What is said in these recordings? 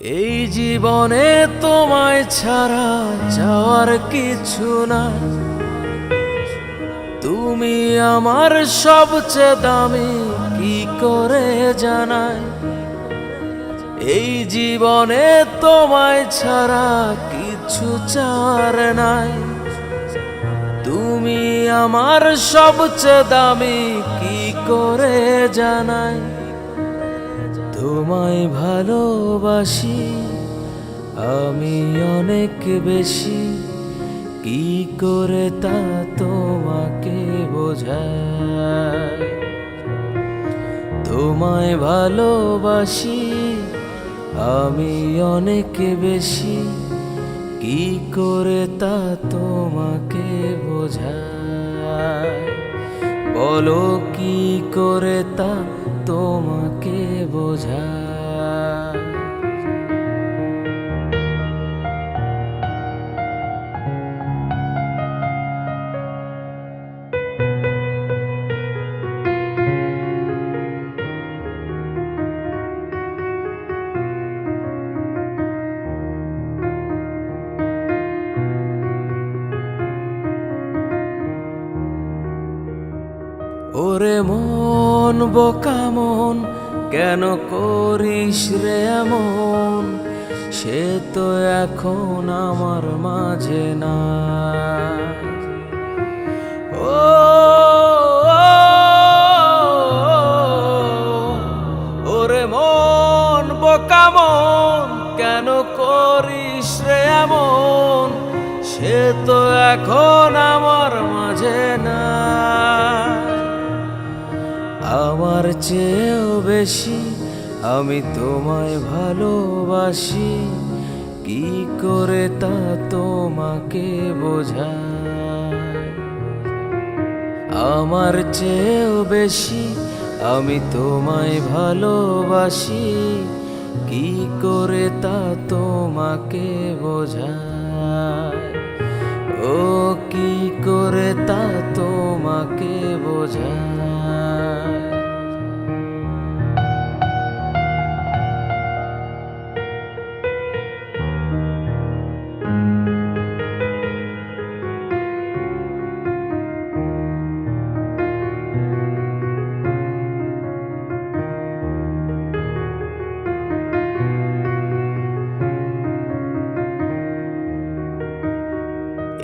এই জীবনে তোমায় ছাড়া যাওয়ার কিছু না। তুমি আমার সবচেয়ে দামি, কি করে জানাই। এই জীবনে তোমায় ছাড়া কিছু চাওয়ার নাই। তুমি আমার সবচেয়ে দামি, কি করে জানাই। তোমায় ভালোবাসি আমি অনেক বেশি, কি করে তা তোমাকে বোঝাই। তোমায় ভালোবাসি আমি অনেক বেশি, কি করে তা তোমাকে বোঝাই। বলো কি করে তা তোমাকে বোঝাই। ওরে মন বোকা মন, কেন করিস রে এমন। সে তো এখন আমার মাঝে না। ও ওরে মন বোকা মন, কেন করিস রে এমন। সে তো এখন আমার মাঝে না। আমার চেয়েও বেশি আমি তোমায় ভালোবাসি, কি করে তা তোমাকে বোঝাই। আমার চেয়েও বেশি আমি তোমায় ভালোবাসি, কি করে তা তোমাকে বোঝাই। ও কি করে তা তোমাকে বোঝাই।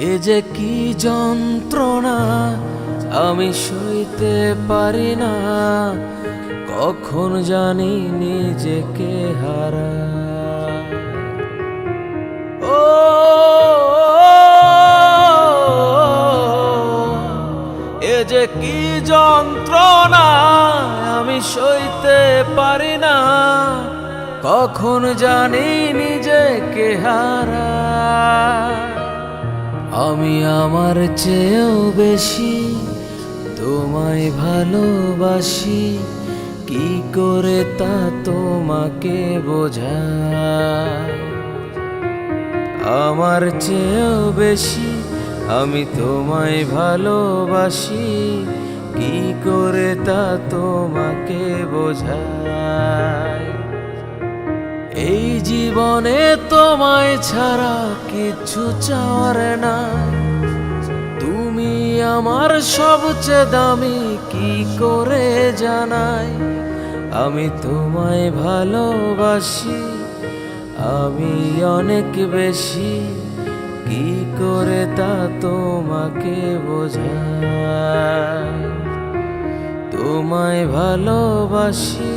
এ যে কি যন্ত্রণা আমি সইতে পারি না। কখন জানি নিজেকে হারাই। ও এ যে কি যন্ত্রণা আমি সইতে পারি না। কখন জানি নিজেকে হারাই। আমি আমার চেয়েও বেশি তোমায় ভালোবাসি, কি করে তা তোমাকে বোঝাই। আমার চেয়েও বেশি আমি তোমায় ভালোবাসি, কি করে তা তোমাকে বোঝাই। এই জীবনে তোমায় ছাড়া কিছু চাওয়ার নাই। তুমি আমার সবচেয়ে দামি, কি করে জানাই। আমি তোমায় ভালোবাসি আমি অনেক বেশি, কি করে তা তোমাকে বোঝাই। তোমায় ভালোবাসি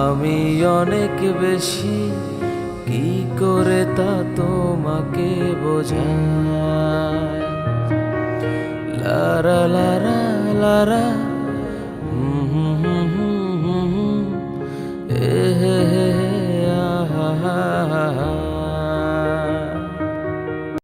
আমি অনেক বেশি, কি করে তা তোমাকে বোঝাই। লারা লারা লারা।